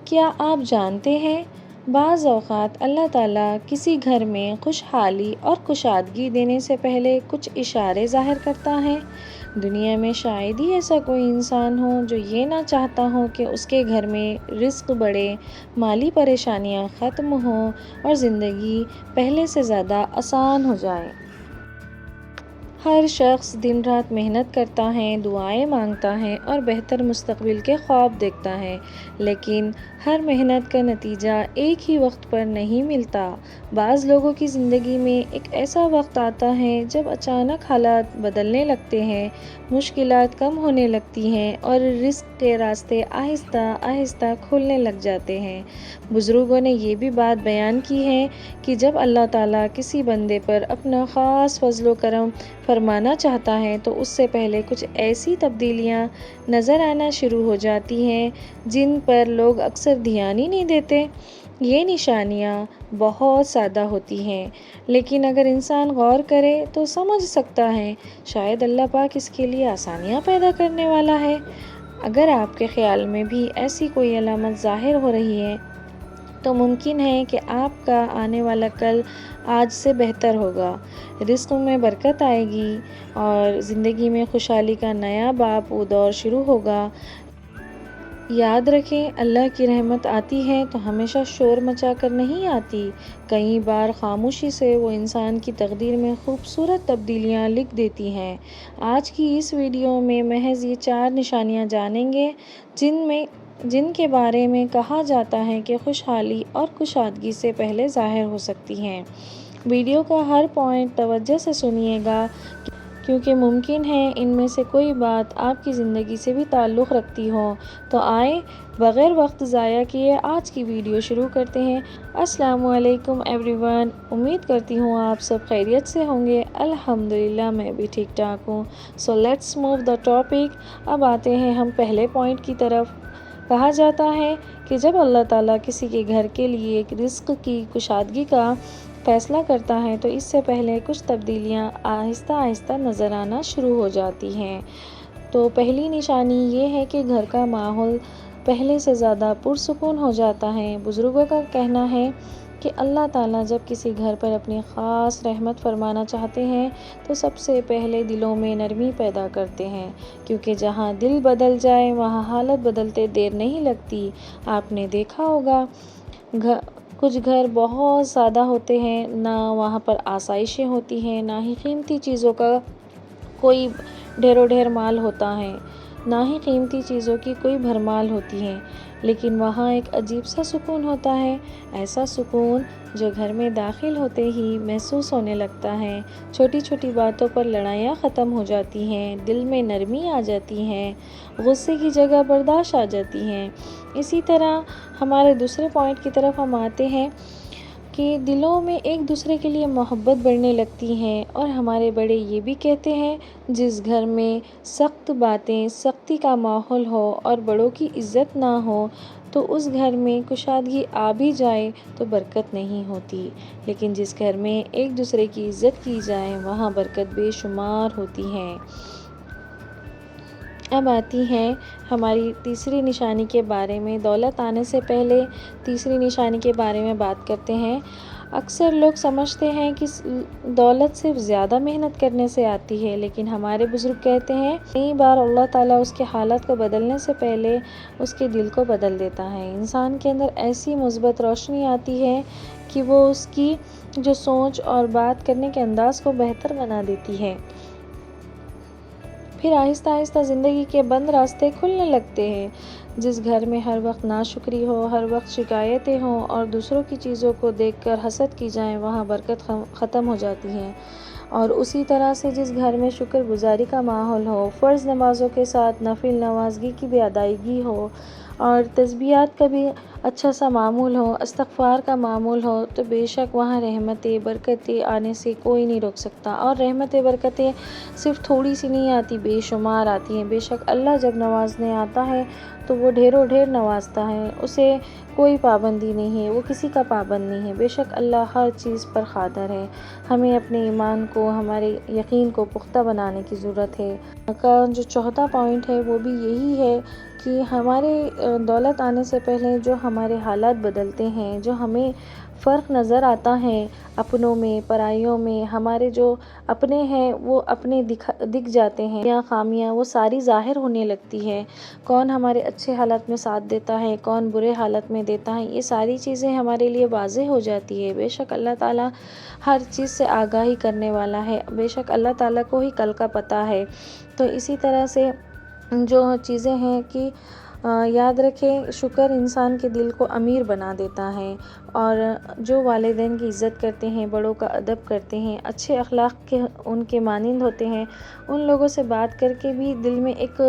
کیا آپ جانتے ہیں بعض اوقات اللہ تعالیٰ کسی گھر میں خوشحالی اور کشادگی دینے سے پہلے کچھ اشارے ظاہر کرتا ہے۔ دنیا میں شاید ہی ایسا کوئی انسان ہو جو یہ نہ چاہتا ہو کہ اس کے گھر میں رزق بڑھے، مالی پریشانیاں ختم ہوں اور زندگی پہلے سے زیادہ آسان ہو جائے۔ ہر شخص دن رات محنت کرتا ہے، دعائیں مانگتا ہے اور بہتر مستقبل کے خواب دیکھتا ہے، لیکن ہر محنت کا نتیجہ ایک ہی وقت پر نہیں ملتا۔ بعض لوگوں کی زندگی میں ایک ایسا وقت آتا ہے جب اچانک حالات بدلنے لگتے ہیں، مشکلات کم ہونے لگتی ہیں اور رزق کے راستے آہستہ آہستہ کھلنے لگ جاتے ہیں۔ بزرگوں نے یہ بھی بات بیان کی ہے کہ جب اللہ تعالیٰ کسی بندے پر اپنا خاص فضل و کرم فرمانا چاہتا ہے تو اس سے پہلے کچھ ایسی تبدیلیاں نظر آنا شروع ہو جاتی ہیں جن پر لوگ اکثر دھیان ہی نہیں دیتے۔ یہ نشانیاں بہت سادہ ہوتی ہیں، لیکن اگر انسان غور کرے تو سمجھ سکتا ہے شاید اللہ پاک اس کے لیے آسانیاں پیدا کرنے والا ہے۔ اگر آپ کے خیال میں بھی ایسی کوئی علامت ظاہر ہو رہی ہے تو ممکن ہے کہ آپ کا آنے والا کل آج سے بہتر ہوگا، رزق میں برکت آئے گی اور زندگی میں خوشحالی کا نیا باب و دور شروع ہوگا۔ یاد رکھیں، اللہ کی رحمت آتی ہے تو ہمیشہ شور مچا کر نہیں آتی، کئی بار خاموشی سے وہ انسان کی تقدیر میں خوبصورت تبدیلیاں لکھ دیتی ہیں۔ آج کی اس ویڈیو میں محض یہ 4 نشانیاں جانیں گے جن کے بارے میں کہا جاتا ہے کہ خوشحالی اور کشادگی سے پہلے ظاہر ہو سکتی ہیں۔ ویڈیو کا ہر پوائنٹ توجہ سے سنیے گا کیونکہ ممکن ہے ان میں سے کوئی بات آپ کی زندگی سے بھی تعلق رکھتی ہو۔ تو آئیں بغیر وقت ضائع کیے آج کی ویڈیو شروع کرتے ہیں۔ السلام علیکم ایوری ون، امید کرتی ہوں آپ سب خیریت سے ہوں گے۔ الحمدللہ میں بھی ٹھیک ٹھاک ہوں۔ So let's move the topic. اب آتے ہیں ہم پہلے پوائنٹ کی طرف۔ کہا جاتا ہے کہ جب اللہ تعالیٰ کسی کے گھر کے لیے رزق کی کشادگی کا فیصلہ کرتا ہے تو اس سے پہلے کچھ تبدیلیاں آہستہ آہستہ نظر آنا شروع ہو جاتی ہیں۔ تو پہلی نشانی یہ ہے کہ گھر کا ماحول پہلے سے زیادہ پرسکون ہو جاتا ہے۔ بزرگوں کا کہنا ہے کہ اللہ تعالیٰ جب کسی گھر پر اپنی خاص رحمت فرمانا چاہتے ہیں تو سب سے پہلے دلوں میں نرمی پیدا کرتے ہیں، کیونکہ جہاں دل بدل جائے وہاں حالت بدلتے دیر نہیں لگتی۔ آپ نے دیکھا ہوگا کچھ گھر بہت سادہ ہوتے ہیں، نہ وہاں پر آسائشیں ہوتی ہیں، نہ ہی قیمتی چیزوں کا کوئی ڈھیر و ڈھیر مال ہوتا ہے، نہ ہی قیمتی چیزوں کی کوئی بھرمار ہوتی ہے، لیکن وہاں ایک عجیب سا سکون ہوتا ہے، ایسا سکون جو گھر میں داخل ہوتے ہی محسوس ہونے لگتا ہے۔ چھوٹی چھوٹی باتوں پر لڑائیاں ختم ہو جاتی ہیں، دل میں نرمی آ جاتی ہے، غصے کی جگہ برداشت آ جاتی ہے۔ اسی طرح ہمارے دوسرے پوائنٹ کی طرف ہم آتے ہیں کہ دلوں میں ایک دوسرے کے لیے محبت بڑھنے لگتی ہے، اور ہمارے بڑے یہ بھی کہتے ہیں جس گھر میں سخت باتیں، سختی کا ماحول ہو اور بڑوں کی عزت نہ ہو تو اس گھر میں کشادگی آ بھی جائے تو برکت نہیں ہوتی، لیکن جس گھر میں ایک دوسرے کی عزت کی جائے وہاں برکت بے شمار ہوتی ہے۔ اب آتی ہے ہماری تیسری نشانی کے بارے میں۔ دولت آنے سے پہلے تیسری نشانی کے بارے میں بات کرتے ہیں۔ اکثر لوگ سمجھتے ہیں کہ دولت صرف زیادہ محنت کرنے سے آتی ہے، لیکن ہمارے بزرگ کہتے ہیں کئی بار اللہ تعالیٰ اس کے حالات کو بدلنے سے پہلے اس کے دل کو بدل دیتا ہے۔ انسان کے اندر ایسی مثبت روشنی آتی ہے کہ وہ اس کی جو سوچ اور بات کرنے کے انداز کو بہتر بنا دیتی ہے۔ پھر آہستہ آہستہ زندگی کے بند راستے کھلنے لگتے ہیں۔ جس گھر میں ہر وقت ناشکری ہو، ہر وقت شکایتیں ہوں اور دوسروں کی چیزوں کو دیکھ کر حسد کی جائے وہاں برکت ختم ہو جاتی ہے۔ اور اسی طرح سے جس گھر میں شکر گزاری کا ماحول ہو، فرض نمازوں کے ساتھ نفل نوازگی کی بھی ادائیگی ہو اور تسبیحات کا بھی اچھا سا معمول ہو، استغفار کا معمول ہو، تو بے شک وہاں رحمتیں برکتیں آنے سے کوئی نہیں روک سکتا۔ اور رحمتیں برکتیں صرف تھوڑی سی نہیں آتی، بے شمار آتی ہیں۔ بے شک اللہ جب نوازنے آتا ہے تو وہ ڈھیروں ڈھیر نوازتا ہے، اسے کوئی پابندی نہیں ہے، وہ کسی کا پابند نہیں ہے۔ بے شک اللہ ہر چیز پر قادر ہے۔ ہمیں اپنے ایمان کو، ہمارے یقین کو پختہ بنانے کی ضرورت ہے۔ کا جو چوتھا پوائنٹ ہے وہ بھی یہی ہے کہ ہمارے دولت آنے سے پہلے جو ہمارے حالات بدلتے ہیں، جو ہمیں فرق نظر آتا ہے اپنوں میں پرائیوں میں، ہمارے جو اپنے ہیں وہ اپنے دکھ جاتے ہیں، یا خامیاں وہ ساری ظاہر ہونے لگتی ہے، کون ہمارے اچھے حالات میں ساتھ دیتا ہے، کون برے حالت میں دیتا ہے، یہ ساری چیزیں ہمارے لیے واضح ہو جاتی ہے۔ بے شک اللہ تعالیٰ ہر چیز سے آگاہی کرنے والا ہے، بے شک اللہ تعالیٰ کو ہی کل کا پتہ ہے۔ تو اسی طرح سے جو چیزیں ہیں کہ یاد رکھیں، شکر انسان کے دل کو امیر بنا دیتا ہے، اور جو والدین کی عزت کرتے ہیں، بڑوں کا ادب کرتے ہیں، اچھے اخلاق کے ان کے مانند ہوتے ہیں، ان لوگوں سے بات کر کے بھی دل میں ایک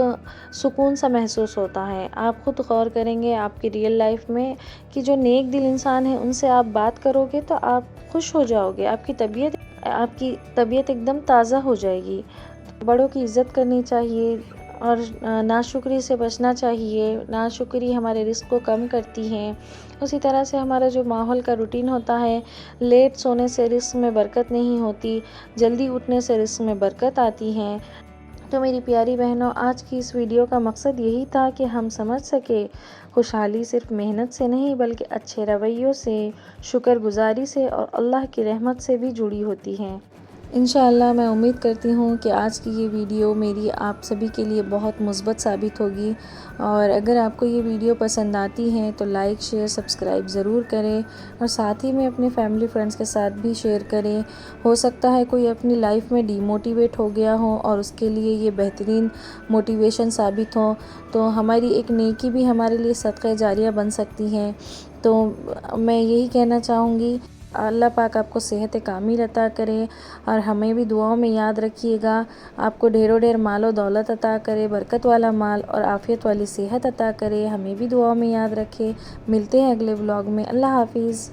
سکون سا محسوس ہوتا ہے۔ آپ خود غور کریں گے آپ کی ریئل لائف میں کہ جو نیک دل انسان ہیں ان سے آپ بات کرو گے تو آپ خوش ہو جاؤ گے، آپ کی طبیعت ایک دم تازہ ہو جائے گی۔ بڑوں کی عزت کرنی چاہیے، اور ناشکری سے بچنا چاہیے۔ ناشکری ہمارے رزق کو کم کرتی ہے۔ اسی طرح سے ہمارا جو ماحول کا روٹین ہوتا ہے، لیٹ سونے سے رزق میں برکت نہیں ہوتی، جلدی اٹھنے سے رزق میں برکت آتی ہے۔ تو میری پیاری بہنوں، آج کی اس ویڈیو کا مقصد یہی تھا کہ ہم سمجھ سکے خوشحالی صرف محنت سے نہیں بلکہ اچھے رویوں سے، شکر گزاری سے اور اللہ کی رحمت سے بھی جڑی ہوتی ہے۔ انشاءاللہ میں امید کرتی ہوں کہ آج کی یہ ویڈیو میری آپ سبھی کے لیے بہت مثبت ثابت ہوگی، اور اگر آپ کو یہ ویڈیو پسند آتی ہے تو لائک شیئر سبسکرائب ضرور کریں، اور ساتھ ہی میں اپنے فیملی فرینڈس کے ساتھ بھی شیئر کریں۔ ہو سکتا ہے کوئی اپنی لائف میں ڈی موٹیویٹ ہو گیا ہو اور اس کے لیے یہ بہترین موٹیویشن ثابت ہو، تو ہماری ایک نیکی بھی ہمارے لیے صدقہ جاریہ بن سکتی ہے۔ تو میں یہی کہنا چاہوں گی، اللہ پاک آپ کو صحت کامل عطا کرے، اور ہمیں بھی دعاؤں میں یاد رکھیے گا۔ آپ کو ڈھیروں ڈھیر مال و دولت عطا کرے، برکت والا مال اور عافیت والی صحت عطا کرے، ہمیں بھی دعاؤں میں یاد رکھے۔ ملتے ہیں اگلے ولاگ میں۔ اللہ حافظ۔